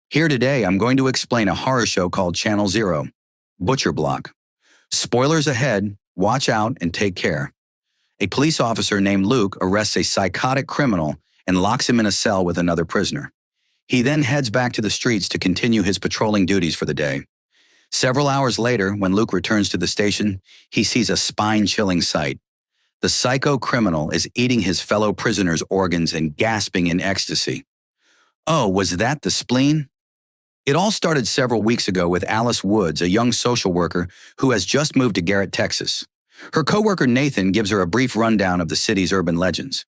Here today, I'm going to explain a horror show called Channel Zero, Butcher Block. Spoilers ahead, watch out and take care. A police officer named Luke arrests a psychotic criminal and locks him in a cell with another prisoner. He then heads back to the streets to continue his patrolling duties for the day. Several hours later, when Luke returns to the station, he sees a spine-chilling sight. The psycho criminal is eating his fellow prisoners' organs and gasping in ecstasy. Oh, was that the spleen? It all started several weeks ago with Alice Woods, a young social worker who has just moved to Garrett, Texas. Her coworker Nathan gives her a brief rundown of the city's urban legends.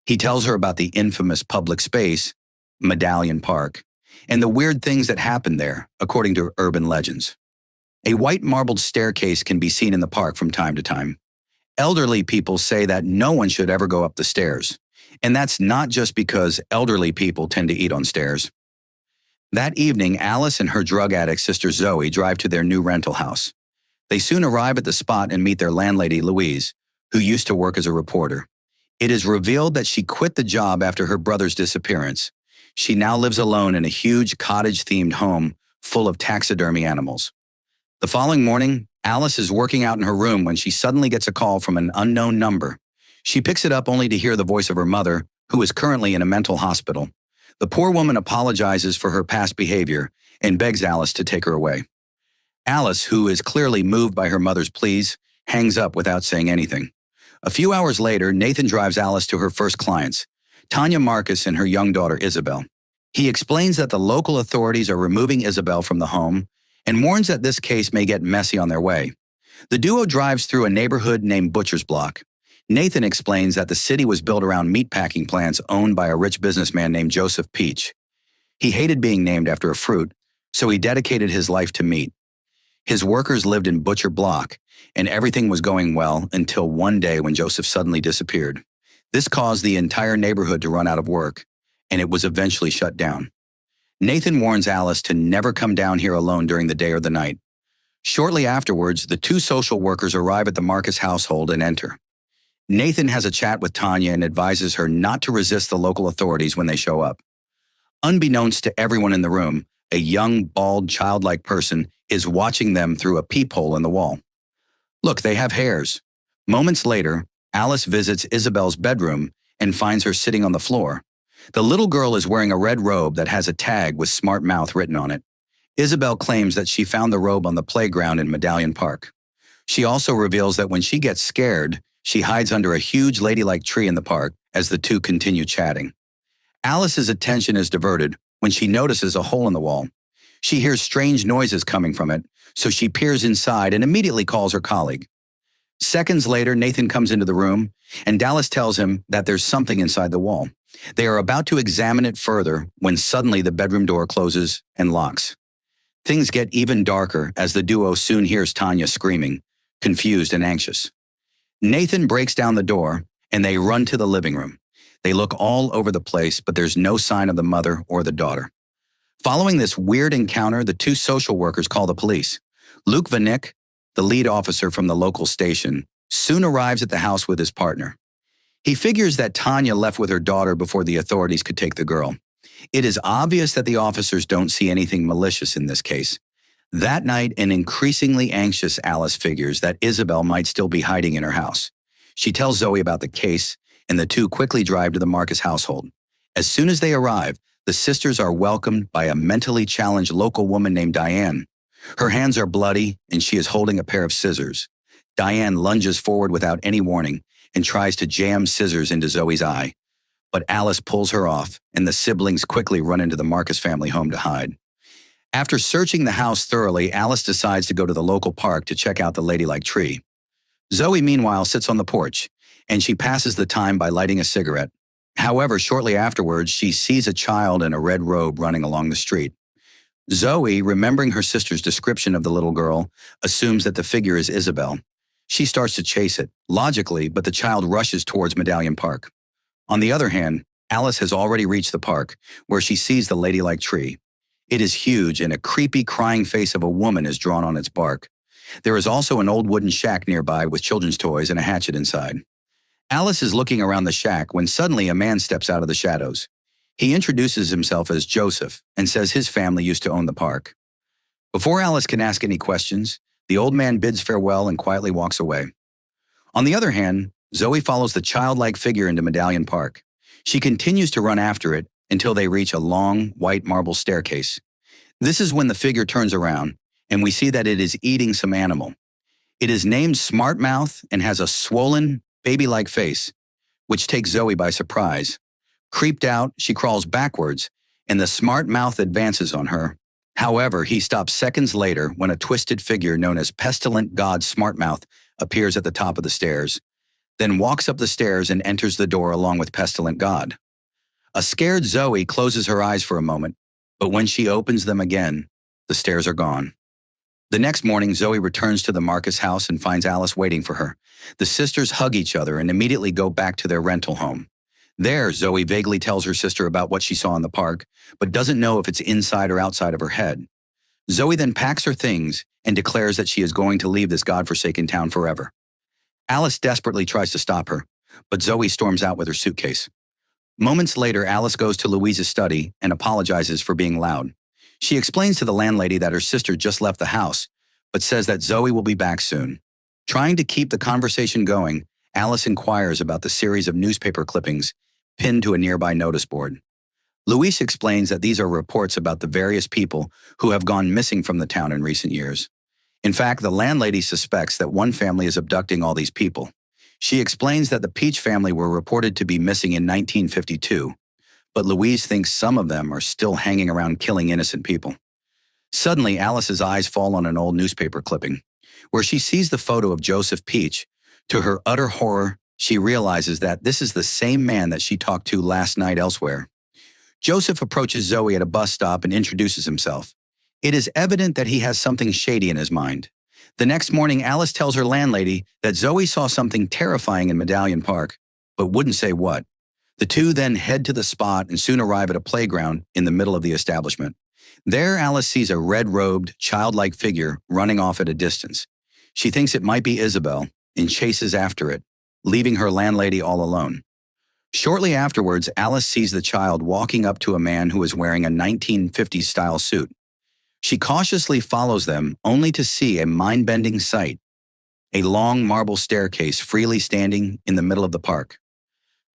He tells her about the infamous public space, Medallion Park, and the weird things that happened there, according to urban legends. A white marbled staircase can be seen in the park from time to time. Elderly people say that no one should ever go up the stairs, and that's not just because elderly people tend to eat on stairs. That evening, Alice and her drug addict sister Zoe drive to their new rental house. They soon arrive at the spot and meet their landlady, Louise, who used to work as a reporter. It is revealed that she quit the job after her brother's disappearance. She now lives alone in a huge cottage-themed home full of taxidermy animals. The following morning, Alice is working out in her room when she suddenly gets a call from an unknown number. She picks it up only to hear the voice of her mother, who is currently in a mental hospital. The poor woman apologizes for her past behavior and begs Alice to take her away. Alice, who is clearly moved by her mother's pleas, hangs up without saying anything. A few hours later, Nathan drives Alice to her first clients, Tanya Marcus and her young daughter Isabel. He explains that the local authorities are removing Isabel from the home and warns that this case may get messy on their way. The duo drives through a neighborhood named Butcher's Block. Nathan explains that the city was built around meatpacking plants owned by a rich businessman named Joseph Peach. He hated being named after a fruit, so he dedicated his life to meat. His workers lived in Butcher Block, and everything was going well until one day when Joseph suddenly disappeared. This caused the entire neighborhood to run out of work, and it was eventually shut down. Nathan warns Alice to never come down here alone during the day or the night. Shortly afterwards, the two social workers arrive at the Marcus household and enter. Nathan has a chat with Tanya and advises her not to resist the local authorities when they show up. Unbeknownst to everyone in the room, a young, bald, childlike person is watching them through a peephole in the wall. Look, they have hairs. Moments later, Alice visits Isabel's bedroom and finds her sitting on the floor. The little girl is wearing a red robe that has a tag with Smart Mouth written on it. Isabel claims that she found the robe on the playground in Medallion Park. She also reveals that when she gets scared, she hides under a huge ladylike tree in the park as the two continue chatting. Alice's attention is diverted when she notices a hole in the wall. She hears strange noises coming from it, so she peers inside and immediately calls her colleague. Seconds later, Nathan comes into the room, and Dallas tells him that there's something inside the wall. They are about to examine it further when suddenly the bedroom door closes and locks. Things get even darker as the duo soon hears Tanya screaming, confused and anxious. Nathan breaks down the door, and they run to the living room. They look all over the place, but there's no sign of the mother or the daughter. Following this weird encounter, the two social workers call the police. Luke Vanek, the lead officer from the local station, soon arrives at the house with his partner. He figures that Tanya left with her daughter before the authorities could take the girl. It is obvious that the officers don't see anything malicious in this case. That night, an increasingly anxious Alice figures that Isabel might still be hiding in her house. She tells Zoe about the case, and the two quickly drive to the Marcus household. As soon as they arrive, the sisters are welcomed by a mentally challenged local woman named Diane. Her hands are bloody, and she is holding a pair of scissors. Diane lunges forward without any warning and tries to jam scissors into Zoe's eye. But Alice pulls her off, and the siblings quickly run into the Marcus family home to hide. After searching the house thoroughly, Alice decides to go to the local park to check out the ladylike tree. Zoe, meanwhile, sits on the porch, and she passes the time by lighting a cigarette. However, shortly afterwards, she sees a child in a red robe running along the street. Zoe, remembering her sister's description of the little girl, assumes that the figure is Isabel. She starts to chase it, logically, but the child rushes towards Medallion Park. On the other hand, Alice has already reached the park, where she sees the ladylike tree. It is huge, and a creepy, crying face of a woman is drawn on its bark. There is also an old wooden shack nearby with children's toys and a hatchet inside. Alice is looking around the shack when suddenly a man steps out of the shadows. He introduces himself as Joseph and says his family used to own the park. Before Alice can ask any questions, the old man bids farewell and quietly walks away. On the other hand, Zoe follows the childlike figure into Medallion Park. She continues to run after it until they reach a long, white marble staircase. This is when the figure turns around, and we see that it is eating some animal. It is named Smart Mouth and has a swollen, baby-like face, which takes Zoe by surprise. Creeped out, she crawls backwards, and the Smart Mouth advances on her. However, he stops seconds later when a twisted figure known as Pestilent God Smartmouth appears at the top of the stairs, then walks up the stairs and enters the door along with Pestilent God. A scared Zoe closes her eyes for a moment, but when she opens them again, the stairs are gone. The next morning, Zoe returns to the Marcus house and finds Alice waiting for her. The sisters hug each other and immediately go back to their rental home. There, Zoe vaguely tells her sister about what she saw in the park, but doesn't know if it's inside or outside of her head. Zoe then packs her things and declares that she is going to leave this godforsaken town forever. Alice desperately tries to stop her, but Zoe storms out with her suitcase. Moments later, Alice goes to Louise's study and apologizes for being loud. She explains to the landlady that her sister just left the house, but says that Zoe will be back soon. Trying to keep the conversation going, Alice inquires about the series of newspaper clippings pinned to a nearby notice board. Louise explains that these are reports about the various people who have gone missing from the town in recent years. In fact, the landlady suspects that one family is abducting all these people. She explains that the Peach family were reported to be missing in 1952, but Louise thinks some of them are still hanging around killing innocent people. Suddenly, Alice's eyes fall on an old newspaper clipping, where she sees the photo of Joseph Peach. To her utter horror, she realizes that this is the same man that she talked to last night elsewhere. Joseph approaches Zoe at a bus stop and introduces himself. It is evident that he has something shady in his mind. The next morning, Alice tells her landlady that Zoe saw something terrifying in Medallion Park, but wouldn't say what. The two then head to the spot and soon arrive at a playground in the middle of the establishment. There, Alice sees a red-robed, childlike figure running off at a distance. She thinks it might be Isabel and chases after it, leaving her landlady all alone. Shortly afterwards, Alice sees the child walking up to a man who is wearing a 1950s-style suit. She cautiously follows them, only to see a mind-bending sight: a long marble staircase freely standing in the middle of the park.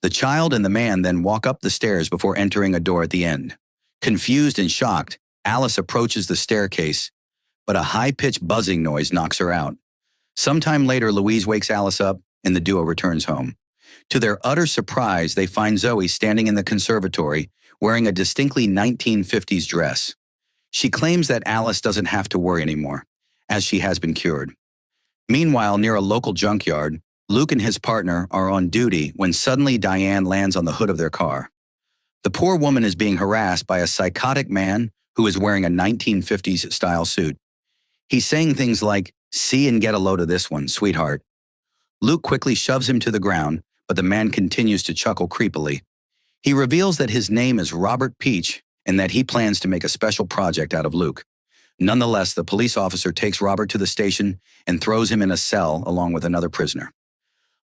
The child and the man then walk up the stairs before entering a door at the end. Confused and shocked, Alice approaches the staircase, but a high-pitched buzzing noise knocks her out. Sometime later, Louise wakes Alice up, and the duo returns home. To their utter surprise, they find Zoe standing in the conservatory, wearing a distinctly 1950s dress. She claims that Alice doesn't have to worry anymore, as she has been cured. Meanwhile, near a local junkyard, Luke and his partner are on duty when suddenly Diane lands on the hood of their car. The poor woman is being harassed by a psychotic man who is wearing a 1950s-style suit. He's saying things like, "See and get a load of this one, sweetheart." Luke quickly shoves him to the ground, but the man continues to chuckle creepily. He reveals that his name is Robert Peach and that he plans to make a special project out of Luke. Nonetheless, the police officer takes Robert to the station and throws him in a cell along with another prisoner.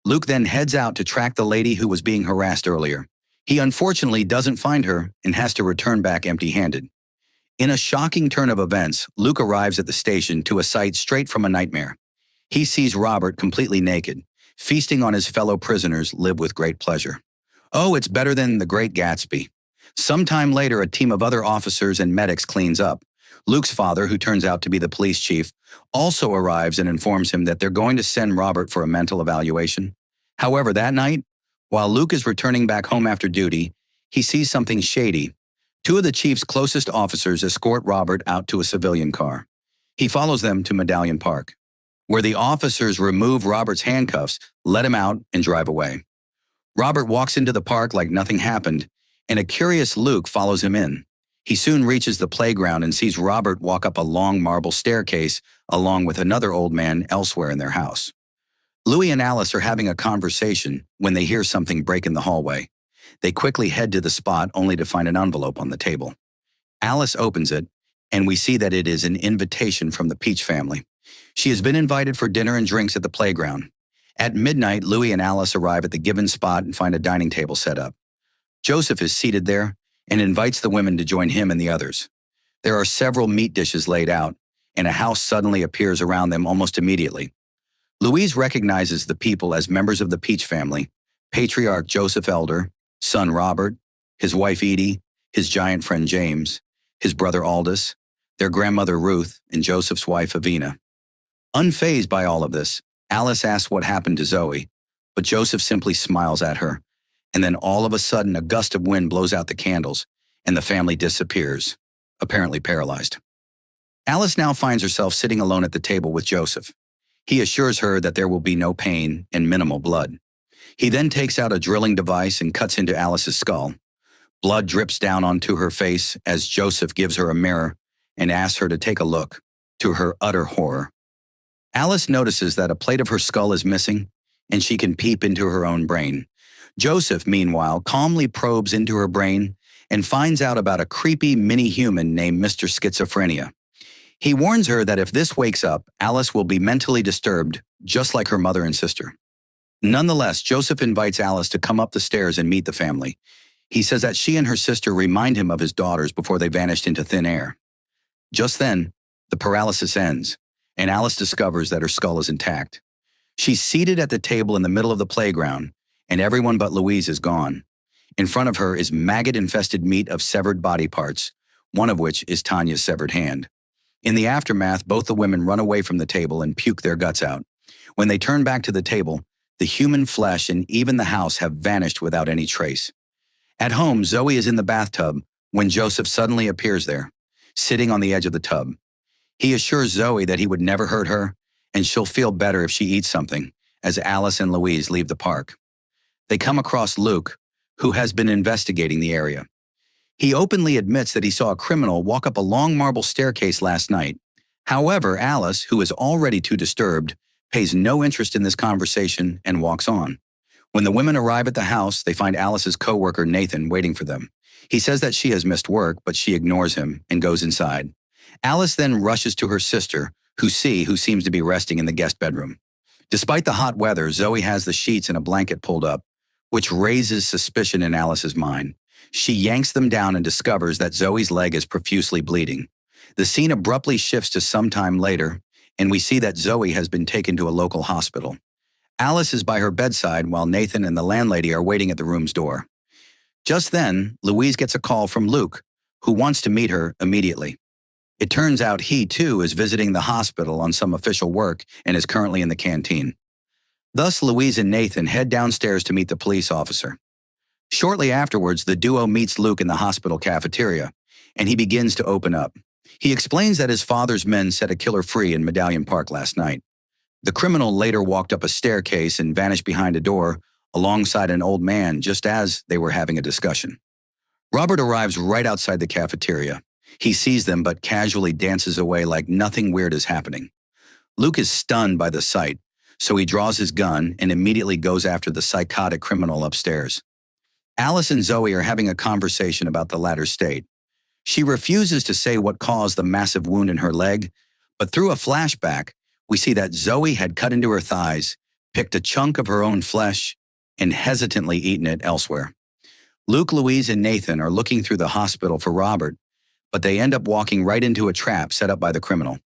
Luke then heads out to track the lady who was being harassed earlier. He unfortunately doesn't find her and has to return back empty-handed. In a shocking turn of events, Luke arrives at the station to a sight straight from a nightmare. He sees Robert completely naked, feasting on his fellow prisoners live with great pleasure. Oh, it's better than The Great Gatsby. Sometime later, a team of other officers and medics cleans up. Luke's father, who turns out to be the police chief, also arrives and informs him that they're going to send Robert for a mental evaluation. However, that night, while Luke is returning back home after duty, he sees something shady. Two of the chief's closest officers escort Robert out to a civilian car. He follows them to Medallion Park, where the officers remove Robert's handcuffs, let him out, and drive away. Robert walks into the park like nothing happened, and a curious Luke follows him in. He soon reaches the playground and sees Robert walk up a long marble staircase along with another old man elsewhere in their house. Louis and Alice are having a conversation when they hear something break in the hallway. They quickly head to the spot only to find an envelope on the table. Alice opens it, and we see that it is an invitation from the Peach family. She has been invited for dinner and drinks at the playground. At midnight, Louis and Alice arrive at the given spot and find a dining table set up. Joseph is seated there, and invites the women to join him and the others. There are several meat dishes laid out, and a house suddenly appears around them almost immediately. Louise recognizes the people as members of the Peach family: patriarch Joseph Elder, son Robert, his wife Edie, his giant friend James, his brother Aldous, their grandmother Ruth, and Joseph's wife Avina. Unfazed by all of this, Alice asks what happened to Zoe, but Joseph simply smiles at her, and then all of a sudden a gust of wind blows out the candles, and the family disappears, apparently paralyzed. Alice now finds herself sitting alone at the table with Joseph. He assures her that there will be no pain and minimal blood. He then takes out a drilling device and cuts into Alice's skull. Blood drips down onto her face as Joseph gives her a mirror and asks her to take a look, to her utter horror. Alice notices that a plate of her skull is missing, and she can peep into her own brain. Joseph, meanwhile, calmly probes into her brain and finds out about a creepy mini-human named Mr. Schizophrenia. He warns her that if this wakes up, Alice will be mentally disturbed, just like her mother and sister. Nonetheless, Joseph invites Alice to come up the stairs and meet the family. He says that she and her sister remind him of his daughters before they vanished into thin air. Just then, the paralysis ends, and Alice discovers that her skull is intact. She's seated at the table in the middle of the playground, and everyone but Louise is gone. In front of her is maggot-infested meat of severed body parts, one of which is Tanya's severed hand. In the aftermath, both the women run away from the table and puke their guts out. When they turn back to the table, the human flesh and even the house have vanished without any trace. At home, Zoe is in the bathtub when Joseph suddenly appears there, sitting on the edge of the tub. He assures Zoe that he would never hurt her, and she'll feel better if she eats something, as Alice and Louise leave the park. They come across Luke, who has been investigating the area. He openly admits that he saw a criminal walk up a long marble staircase last night. However, Alice, who is already too disturbed, pays no interest in this conversation and walks on. When the women arrive at the house, they find Alice's co-worker Nathan waiting for them. He says that she has missed work, but she ignores him and goes inside. Alice then rushes to her sister, who seems to be resting in the guest bedroom. Despite the hot weather, Zoe has the sheets and a blanket pulled up, which raises suspicion in Alice's mind. She yanks them down and discovers that Zoe's leg is profusely bleeding. The scene abruptly shifts to some time later, and we see that Zoe has been taken to a local hospital. Alice is by her bedside while Nathan and the landlady are waiting at the room's door. Just then, Louise gets a call from Luke, who wants to meet her immediately. It turns out he, too, is visiting the hospital on some official work and is currently in the canteen. Thus, Louise and Nathan head downstairs to meet the police officer. Shortly afterwards, the duo meets Luke in the hospital cafeteria, and he begins to open up. He explains that his father's men set a killer free in Medallion Park last night. The criminal later walked up a staircase and vanished behind a door alongside an old man just as they were having a discussion. Robert arrives right outside the cafeteria. He sees them but casually dances away like nothing weird is happening. Luke is stunned by the sight, so he draws his gun and immediately goes after the psychotic criminal upstairs. Alice and Zoe are having a conversation about the latter's state. She refuses to say what caused the massive wound in her leg, but through a flashback, we see that Zoe had cut into her thighs, picked a chunk of her own flesh, and hesitantly eaten it elsewhere. Luke, Louise, and Nathan are looking through the hospital for Robert, but they end up walking right into a trap set up by the criminal.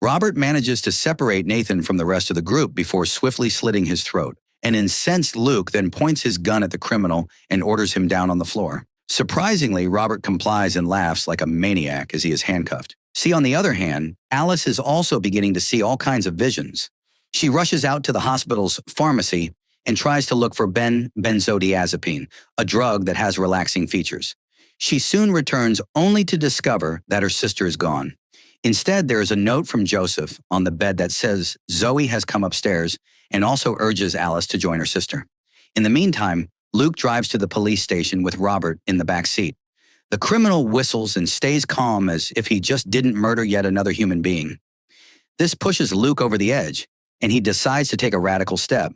Robert manages to separate Nathan from the rest of the group before swiftly slitting his throat. An incensed Luke then points his gun at the criminal and orders him down on the floor. Surprisingly, Robert complies and laughs like a maniac as he is handcuffed. See, on the other hand, Alice is also beginning to see all kinds of visions. She rushes out to the hospital's pharmacy and tries to look for benzodiazepine, a drug that has relaxing features. She soon returns only to discover that her sister is gone. Instead, there is a note from Joseph on the bed that says Zoe has come upstairs and also urges Alice to join her sister. In the meantime, Luke drives to the police station with Robert in the back seat. The criminal whistles and stays calm as if he just didn't murder yet another human being. This pushes Luke over the edge, and he decides to take a radical step.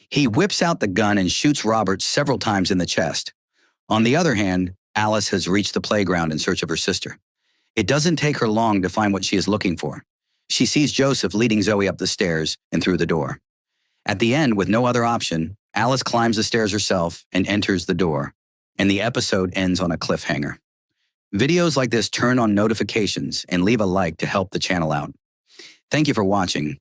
He whips out the gun and shoots Robert several times in the chest. On the other hand, Alice has reached the playground in search of her sister. It doesn't take her long to find what she is looking for. She sees Joseph leading Zoe up the stairs and through the door. At the end, with no other option, Alice climbs the stairs herself and enters the door. and the episode ends on a cliffhanger. Videos like this turn on notifications and leave a like to help the channel out. Thank you for watching.